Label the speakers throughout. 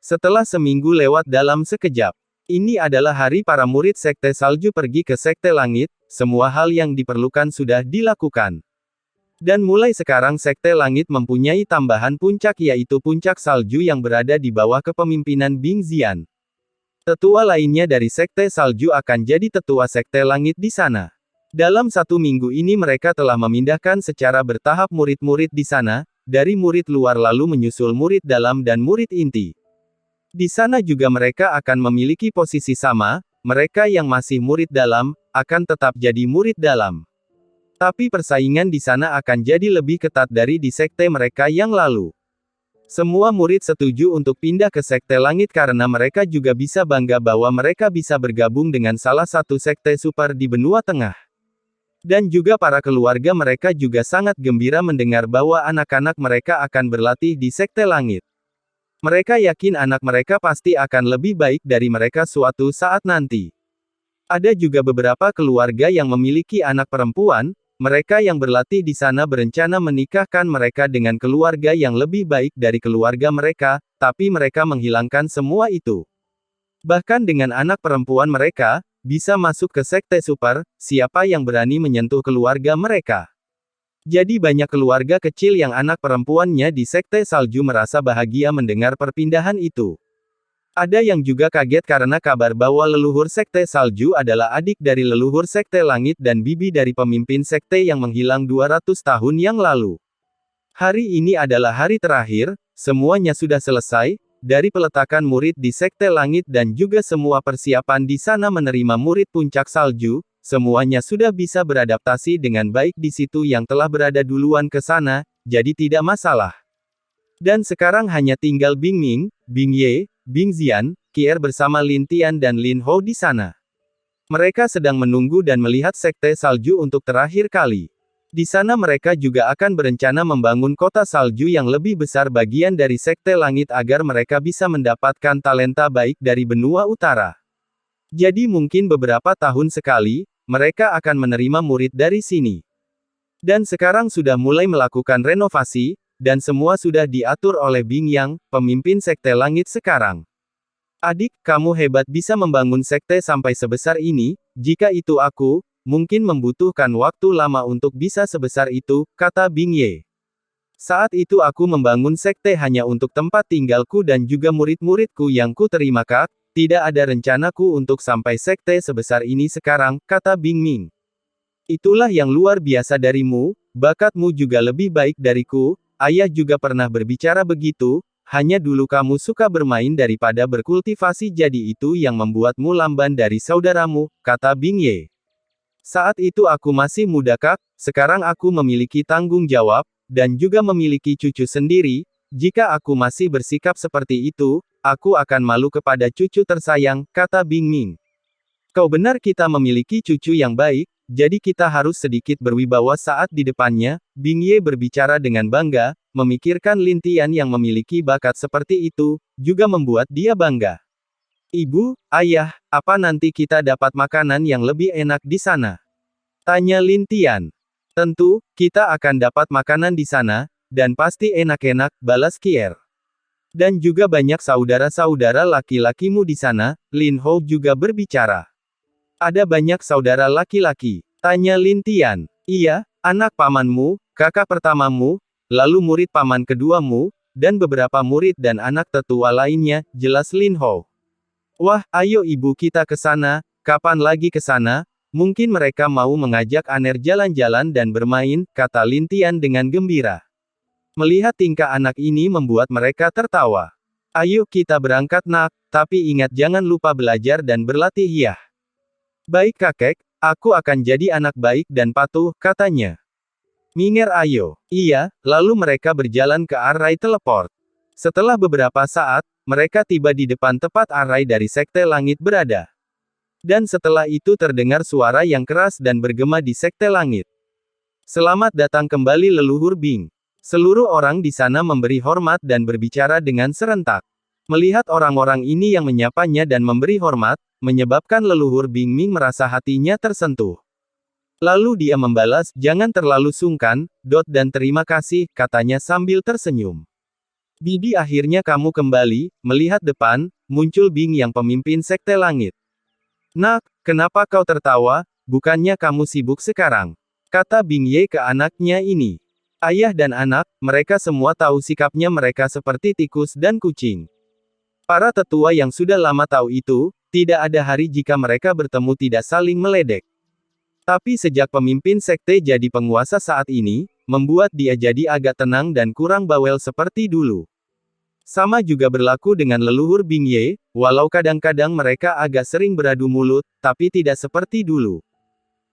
Speaker 1: Setelah seminggu lewat dalam sekejap. Ini adalah hari para murid Sekte Salju pergi ke Sekte Langit, semua hal yang diperlukan sudah dilakukan. Dan mulai sekarang Sekte Langit mempunyai tambahan puncak yaitu puncak salju yang berada di bawah kepemimpinan Bing Xian. Tetua lainnya dari Sekte Salju akan jadi tetua Sekte Langit di sana. Dalam 1 minggu ini mereka telah memindahkan secara bertahap murid-murid di sana, dari murid luar lalu menyusul murid dalam dan murid inti. Di sana juga mereka akan memiliki posisi sama, mereka yang masih murid dalam, akan tetap jadi murid dalam. Tapi persaingan di sana akan jadi lebih ketat dari di sekte mereka yang lalu. Semua murid setuju untuk pindah ke Sekte Langit karena mereka juga bisa bangga bahwa mereka bisa bergabung dengan salah satu sekte super di benua tengah. Dan juga para keluarga mereka juga sangat gembira mendengar bahwa anak-anak mereka akan berlatih di Sekte Langit. Mereka yakin anak mereka pasti akan lebih baik dari mereka suatu saat nanti. Ada juga beberapa keluarga yang memiliki anak perempuan, mereka yang berlatih di sana berencana menikahkan mereka dengan keluarga yang lebih baik dari keluarga mereka, tapi mereka menghilangkan semua itu. Bahkan dengan anak perempuan mereka, bisa masuk ke sekte super, siapa yang berani menyentuh keluarga mereka? Jadi banyak keluarga kecil yang anak perempuannya di Sekte Salju merasa bahagia mendengar perpindahan itu. Ada yang juga kaget karena kabar bahwa leluhur Sekte Salju adalah adik dari leluhur Sekte Langit dan bibi dari pemimpin sekte yang menghilang 200 tahun yang lalu. Hari ini adalah hari terakhir, semuanya sudah selesai, dari peletakan murid di Sekte Langit dan juga semua persiapan di sana menerima murid puncak salju. Semuanya sudah bisa beradaptasi dengan baik di situ yang telah berada duluan ke sana, jadi tidak masalah. Dan sekarang hanya tinggal Bing Ming, Bing Ye, Bing Xian, Kier bersama Lin Tian dan Lin Hou di sana. Mereka sedang menunggu dan melihat Sekte Salju untuk terakhir kali. Di sana mereka juga akan berencana membangun kota salju yang lebih besar bagian dari Sekte Langit agar mereka bisa mendapatkan talenta baik dari benua utara. Jadi mungkin beberapa tahun sekali, mereka akan menerima murid dari sini. Dan sekarang sudah mulai melakukan renovasi, dan semua sudah diatur oleh Bing Yang, pemimpin Sekte Langit sekarang. Adik, kamu hebat bisa membangun sekte sampai sebesar ini, jika itu aku, mungkin membutuhkan waktu lama untuk bisa sebesar itu, kata Bing Ye. Saat itu aku membangun sekte hanya untuk tempat tinggalku dan juga murid-muridku yang ku terima kak. Tidak ada rencanaku untuk sampai sekte sebesar ini sekarang, kata Bing Ming. Itulah yang luar biasa darimu, bakatmu juga lebih baik dariku, ayah juga pernah berbicara begitu, hanya dulu kamu suka bermain daripada berkultivasi jadi itu yang membuatmu lamban dari saudaramu, kata Bing Ye. Saat itu aku masih muda kak, sekarang aku memiliki tanggung jawab, dan juga memiliki cucu sendiri, jika aku masih bersikap seperti itu, aku akan malu kepada cucu tersayang, kata Bing Ming. Kau benar kita memiliki cucu yang baik, jadi kita harus sedikit berwibawa saat di depannya, Bing Ye berbicara dengan bangga, memikirkan Lin Tian yang memiliki bakat seperti itu, juga membuat dia bangga. Ibu, ayah, apa nanti kita dapat makanan yang lebih enak di sana? Tanya Lin Tian. Tentu, kita akan dapat makanan di sana, dan pasti enak-enak, balas Kier. Dan juga banyak saudara-saudara laki-lakimu di sana, Lin Hou juga berbicara. Ada banyak saudara laki-laki, tanya Lin Tian. Iya, anak pamanmu, kakak pertamamu, lalu murid paman keduamu, dan beberapa murid dan anak tetua lainnya, jelas Lin Hou. Wah, ayo ibu kita ke sana, kapan lagi ke sana? Mungkin mereka mau mengajak Aner jalan-jalan dan bermain, kata Lin Tian dengan gembira. Melihat tingkah anak ini membuat mereka tertawa. Ayo kita berangkat nak, tapi ingat jangan lupa belajar dan berlatih ya. Baik kakek, aku akan jadi anak baik dan patuh, katanya. Minger ayo. Iya, lalu mereka berjalan ke array teleport. Setelah beberapa saat, mereka tiba di depan tempat array dari Sekte Langit berada. Dan setelah itu terdengar suara yang keras dan bergema di Sekte Langit. Selamat datang kembali leluhur Bing. Seluruh orang di sana memberi hormat dan berbicara dengan serentak. Melihat orang-orang ini yang menyapanya dan memberi hormat, menyebabkan leluhur Bing Ming merasa hatinya tersentuh. Lalu dia membalas, jangan terlalu sungkan, dan terima kasih, katanya sambil tersenyum. Bibi, akhirnya kamu kembali. Melihat depan, muncul Bing yang pemimpin Sekte Langit. Nak, kenapa kau tertawa? Bukannya kamu sibuk sekarang? Kata Bing Ye ke anaknya ini. Ayah dan anak, mereka semua tahu sikapnya mereka seperti tikus dan kucing. Para tetua yang sudah lama tahu itu, tidak ada hari jika mereka bertemu tidak saling meledek. Tapi sejak pemimpin sekte jadi penguasa saat ini, membuat dia jadi agak tenang dan kurang bawel seperti dulu. Sama juga berlaku dengan leluhur Bing Ye, walau kadang-kadang mereka agak sering beradu mulut, tapi tidak seperti dulu.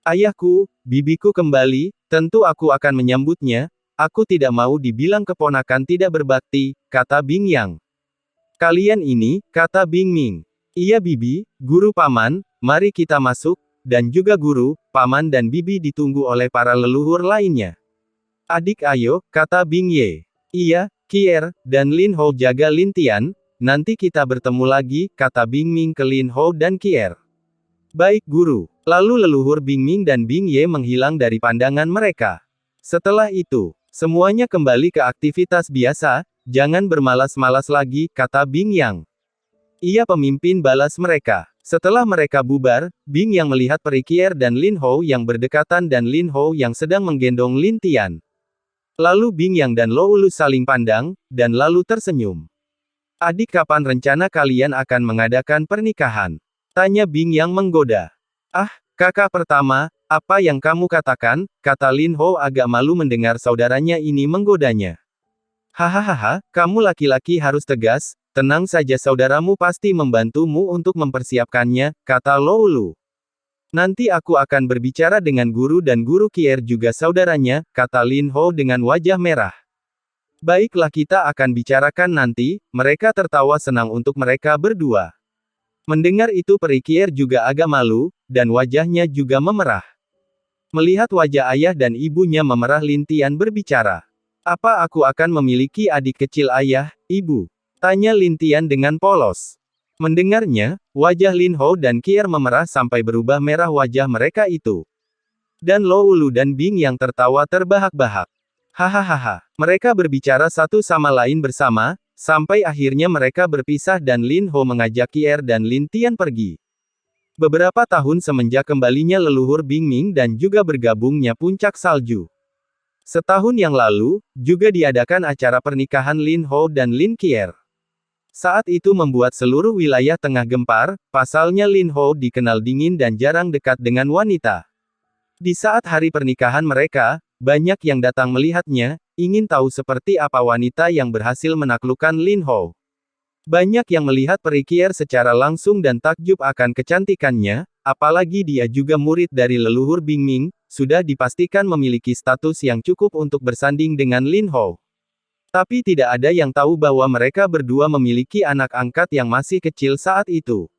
Speaker 1: Ayahku, bibiku kembali, tentu aku akan menyambutnya, aku tidak mau dibilang keponakan tidak berbakti, kata Bing Yang. Kalian ini, kata Bing Ming. Iya bibi, guru paman, mari kita masuk, dan juga guru, paman dan bibi ditunggu oleh para leluhur lainnya. Adik ayo, kata Bing Ye. Iya, Kier, dan Lin Hou jaga Lin Tian, nanti kita bertemu lagi, kata Bing Ming ke Lin Hou dan Kier. Baik guru. Lalu leluhur Bing Ming dan Bing Ye menghilang dari pandangan mereka. Setelah itu, semuanya kembali ke aktivitas biasa, jangan bermalas-malas lagi, kata Bing Yang. Ia pemimpin balas mereka. Setelah mereka bubar, Bing Yang melihat Peri Kier dan Lin Hou yang berdekatan dan Lin Hou yang sedang menggendong Lin Tian. Lalu Bing Yang dan Lo Ulu saling pandang, dan lalu tersenyum. Adik, kapan rencana kalian akan mengadakan pernikahan? Tanya Bing Yang menggoda. Ah, kakak pertama, apa yang kamu katakan? Kata Lin Hou agak malu mendengar saudaranya ini menggodanya. Hahaha, kamu laki-laki harus tegas, tenang saja, saudaramu pasti membantumu untuk mempersiapkannya, kata Lo Ulu. Nanti aku akan berbicara dengan guru dan guru Kier juga saudaranya, kata Lin Hou dengan wajah merah. Baiklah, kita akan bicarakan nanti. Mereka tertawa senang untuk mereka berdua. Mendengar itu Peri Kier juga agak malu, dan wajahnya juga memerah. Melihat wajah ayah dan ibunya memerah, Lin Tian berbicara. Apa aku akan memiliki adik kecil ayah, ibu? Tanya Lin Tian dengan polos. Mendengarnya, wajah Lin Hou dan Kier memerah sampai berubah merah wajah mereka itu. Dan Lo Ulu dan Bing yang tertawa terbahak-bahak. Hahaha, mereka berbicara satu sama lain bersama, sampai akhirnya mereka berpisah dan Lin Hou mengajak Kier dan Lin Tian pergi. Beberapa tahun semenjak kembalinya leluhur Bing Ming dan juga bergabungnya puncak salju. Setahun yang lalu, juga diadakan acara pernikahan Lin Hou dan Lin Kier. Saat itu membuat seluruh wilayah tengah gempar, pasalnya Lin Hou dikenal dingin dan jarang dekat dengan wanita. Di saat hari pernikahan mereka, banyak yang datang melihatnya, ingin tahu seperti apa wanita yang berhasil menaklukkan Lin Hou. Banyak yang melihat Peri Kier secara langsung dan takjub akan kecantikannya, apalagi dia juga murid dari leluhur Bing Ming, sudah dipastikan memiliki status yang cukup untuk bersanding dengan Lin Hou. Tapi tidak ada yang tahu bahwa mereka berdua memiliki anak angkat yang masih kecil saat itu.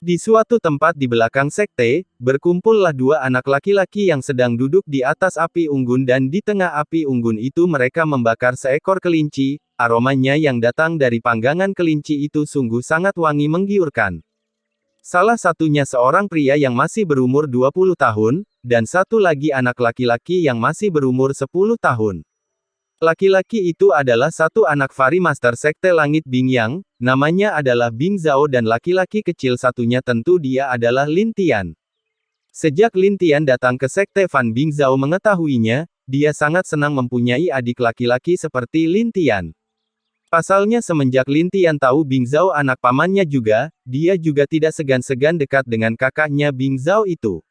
Speaker 1: Di suatu tempat di belakang sekte, berkumpullah dua anak laki-laki yang sedang duduk di atas api unggun dan di tengah api unggun itu mereka membakar seekor kelinci, aromanya yang datang dari panggangan kelinci itu sungguh sangat wangi menggiurkan. Salah satunya seorang pria yang masih berumur 20 tahun, dan satu lagi anak laki-laki yang masih berumur 10 tahun. Laki-laki itu adalah satu anak Vari Master Sekte Langit Bing Yang, namanya adalah Bing Zhao dan laki-laki kecil satunya tentu dia adalah Lin Tian. Sejak Lin Tian datang ke Sekte Fan Bing Zhao mengetahuinya, dia sangat senang mempunyai adik laki-laki seperti Lin Tian. Pasalnya semenjak Lin Tian tahu Bing Zhao anak pamannya juga, dia juga tidak segan-segan dekat dengan kakaknya Bing Zhao itu.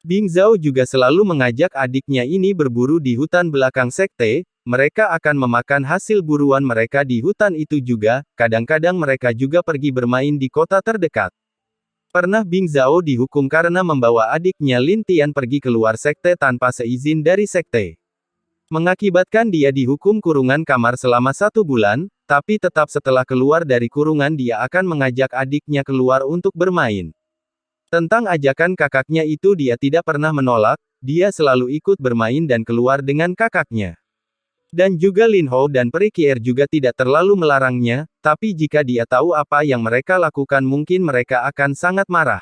Speaker 1: Bing Zhao juga selalu mengajak adiknya ini berburu di hutan belakang sekte, mereka akan memakan hasil buruan mereka di hutan itu juga, kadang-kadang mereka juga pergi bermain di kota terdekat. Pernah Bing Zhao dihukum karena membawa adiknya Lin Tian pergi keluar sekte tanpa seizin dari sekte. Mengakibatkan dia dihukum kurungan kamar selama 1 bulan, tapi tetap setelah keluar dari kurungan dia akan mengajak adiknya keluar untuk bermain. Tentang ajakan kakaknya itu dia tidak pernah menolak, dia selalu ikut bermain dan keluar dengan kakaknya. Dan juga Lin Hou dan Peri Kier juga tidak terlalu melarangnya, tapi jika dia tahu apa yang mereka lakukan mungkin mereka akan sangat marah.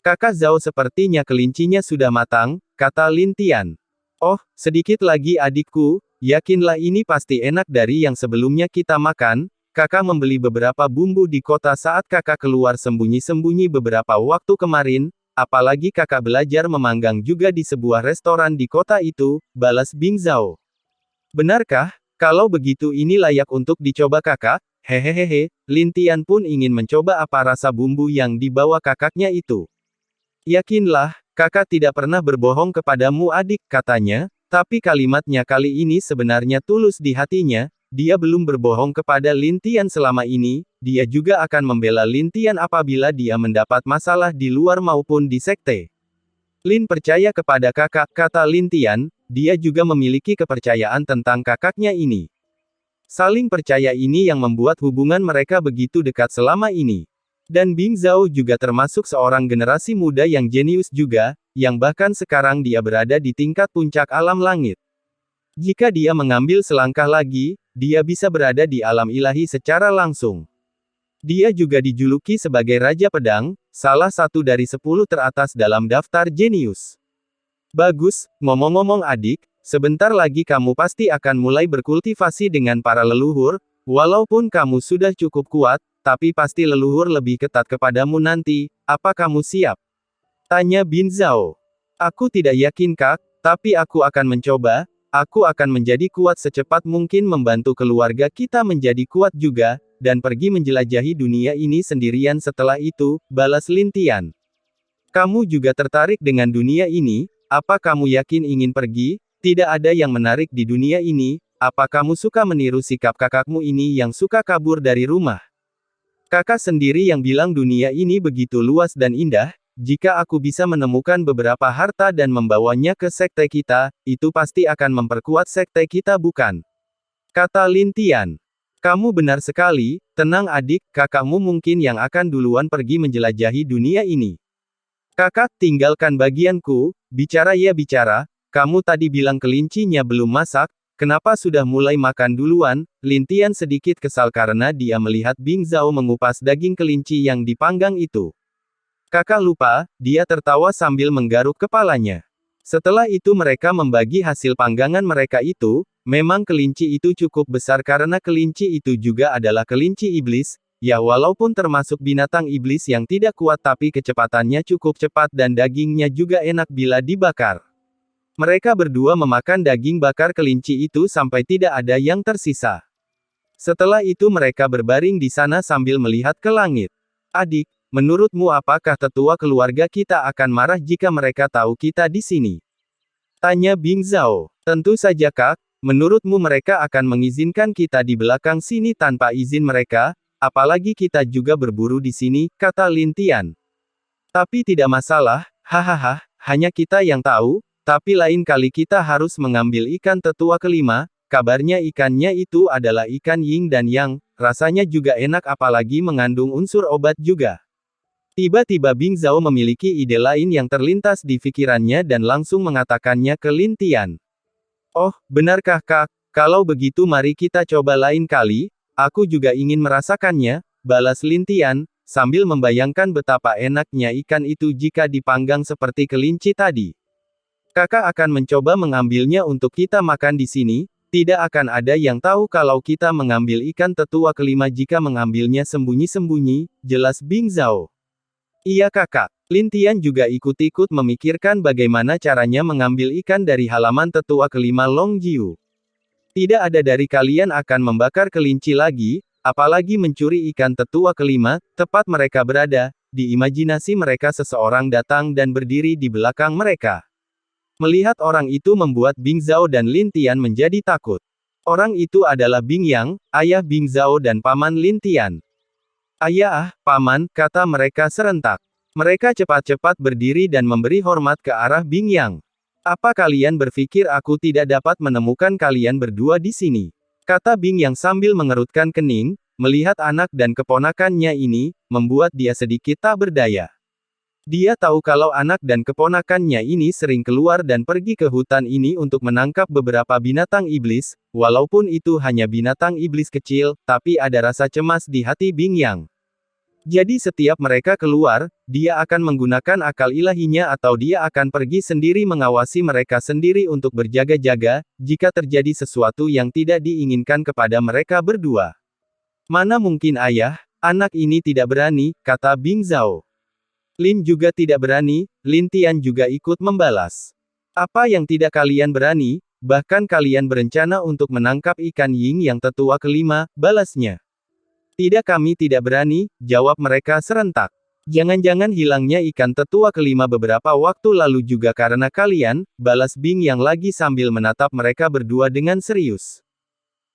Speaker 1: Kakak Zhao sepertinya kelincinya sudah matang, kata Lin Tian. Oh, sedikit lagi adikku, yakinlah ini pasti enak dari yang sebelumnya kita makan. Kakak membeli beberapa bumbu di kota saat kakak keluar sembunyi-sembunyi beberapa waktu kemarin, apalagi kakak belajar memanggang juga di sebuah restoran di kota itu, balas Bing Zhao. Benarkah? Kalau begitu ini layak untuk dicoba kakak? Hehehehe, Lin Tian pun ingin mencoba apa rasa bumbu yang dibawa kakaknya itu. Yakinlah, kakak tidak pernah berbohong kepadamu adik, katanya, tapi kalimatnya kali ini sebenarnya tulus di hatinya, dia belum berbohong kepada Lin Tian selama ini, dia juga akan membela Lin Tian apabila dia mendapat masalah di luar maupun di sekte. Lin percaya kepada kakak, kata Lin Tian, dia juga memiliki kepercayaan tentang kakaknya ini. Saling percaya ini yang membuat hubungan mereka begitu dekat selama ini. Dan Bing Zhao juga termasuk seorang generasi muda yang jenius juga, yang bahkan sekarang dia berada di tingkat puncak alam langit. Jika dia mengambil selangkah lagi, dia bisa berada di alam ilahi secara langsung. Dia juga dijuluki sebagai Raja Pedang, salah satu dari 10 teratas dalam daftar jenius. Bagus, ngomong-ngomong adik, sebentar lagi kamu pasti akan mulai berkultivasi dengan para leluhur, walaupun kamu sudah cukup kuat, tapi pasti leluhur lebih ketat kepadamu nanti, apa kamu siap? Tanya Bin Zhao. Aku tidak yakin kak, tapi aku akan mencoba, aku akan menjadi kuat secepat mungkin membantu keluarga kita menjadi kuat juga, dan pergi menjelajahi dunia ini sendirian setelah itu, balas Lin Tian. Kamu juga tertarik dengan dunia ini, apa kamu yakin ingin pergi? Tidak ada yang menarik di dunia ini, apa kamu suka meniru sikap kakakmu ini yang suka kabur dari rumah? Kakak sendiri yang bilang dunia ini begitu luas dan indah, jika aku bisa menemukan beberapa harta dan membawanya ke sekte kita, itu pasti akan memperkuat sekte kita bukan? Kata Lin Tian. Kamu benar sekali, tenang adik, kakakmu mungkin yang akan duluan pergi menjelajahi dunia ini. Kakak, tinggalkan bagianku, bicara ya bicara, kamu tadi bilang kelincinya belum masak, kenapa sudah mulai makan duluan? Lin Tian sedikit kesal karena dia melihat Bing Zhao mengupas daging kelinci yang dipanggang itu. Kakak lupa, dia tertawa sambil menggaruk kepalanya. Setelah itu mereka membagi hasil panggangan mereka itu, memang kelinci itu cukup besar karena kelinci itu juga adalah kelinci iblis, ya walaupun termasuk binatang iblis yang tidak kuat tapi kecepatannya cukup cepat dan dagingnya juga enak bila dibakar. Mereka berdua memakan daging bakar kelinci itu sampai tidak ada yang tersisa. Setelah itu mereka berbaring di sana sambil melihat ke langit. Adik, menurutmu apakah tetua keluarga kita akan marah jika mereka tahu kita di sini? Tanya Bing Zhao. Tentu saja kak, menurutmu mereka akan mengizinkan kita di belakang sini tanpa izin mereka, apalagi kita juga berburu di sini, kata Lin Tian. Tapi tidak masalah, hahaha, hanya kita yang tahu. Tapi lain kali kita harus mengambil ikan tetua kelima, kabarnya ikannya itu adalah ikan yin dan yang, rasanya juga enak apalagi mengandung unsur obat juga. Tiba-tiba Bing Zhao memiliki ide lain yang terlintas di pikirannya dan langsung mengatakannya ke Lin Tian. Oh, benarkah kak? Kalau begitu mari kita coba lain kali, aku juga ingin merasakannya, balas Lin Tian, sambil membayangkan betapa enaknya ikan itu jika dipanggang seperti kelinci tadi. Kakak akan mencoba mengambilnya untuk kita makan di sini, tidak akan ada yang tahu kalau kita mengambil ikan tetua kelima jika mengambilnya sembunyi-sembunyi, jelas Bing Zhao. Iya kakak, Lin Tian juga ikut-ikut memikirkan bagaimana caranya mengambil ikan dari halaman tetua kelima Longjiu. Tidak ada dari kalian akan membakar kelinci lagi, apalagi mencuri ikan tetua kelima, tepat mereka berada, di imajinasi mereka seseorang datang dan berdiri di belakang mereka. Melihat orang itu membuat Bing Zhao dan Lin Tian menjadi takut. Orang itu adalah Bing Yang, ayah Bing Zhao dan paman Lin Tian. Ayah, paman, kata mereka serentak. Mereka cepat-cepat berdiri dan memberi hormat ke arah Bing Yang. Apa kalian berpikir aku tidak dapat menemukan kalian berdua di sini? Kata Bing Yang sambil mengerutkan kening, melihat anak dan keponakannya ini, membuat dia sedikit tak berdaya. Dia tahu kalau anak dan keponakannya ini sering keluar dan pergi ke hutan ini untuk menangkap beberapa binatang iblis, walaupun itu hanya binatang iblis kecil, tapi ada rasa cemas di hati Bing Yang. Jadi setiap mereka keluar, dia akan menggunakan akal ilahinya atau dia akan pergi sendiri mengawasi mereka sendiri untuk berjaga-jaga, jika terjadi sesuatu yang tidak diinginkan kepada mereka berdua. Mana mungkin ayah, anak ini tidak berani, kata Bing Zhao. Lin juga tidak berani, Lin Tian juga ikut membalas. Apa yang tidak kalian berani, bahkan kalian berencana untuk menangkap ikan Ying yang tetua kelima, balasnya. Tidak, kami tidak berani, jawab mereka serentak. Jangan-jangan hilangnya ikan tetua kelima beberapa waktu lalu juga karena kalian, balas Bing yang lagi sambil menatap mereka berdua dengan serius.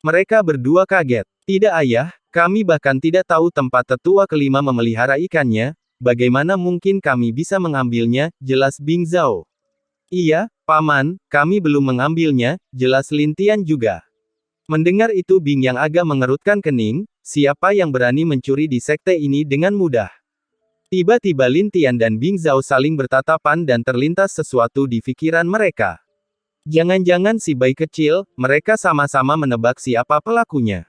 Speaker 1: Mereka berdua kaget. Tidak ayah, kami bahkan tidak tahu tempat tetua kelima memelihara ikannya, bagaimana mungkin kami bisa mengambilnya, jelas Bing Zhao. Iya, Paman, kami belum mengambilnya, jelas Lin Tian juga. Mendengar itu Bing yang agak mengerutkan kening, siapa yang berani mencuri di sekte ini dengan mudah? Tiba-tiba Lin Tian dan Bing Zhao saling bertatapan dan terlintas sesuatu di pikiran mereka. Jangan-jangan si bayi kecil, mereka sama-sama menebak siapa pelakunya.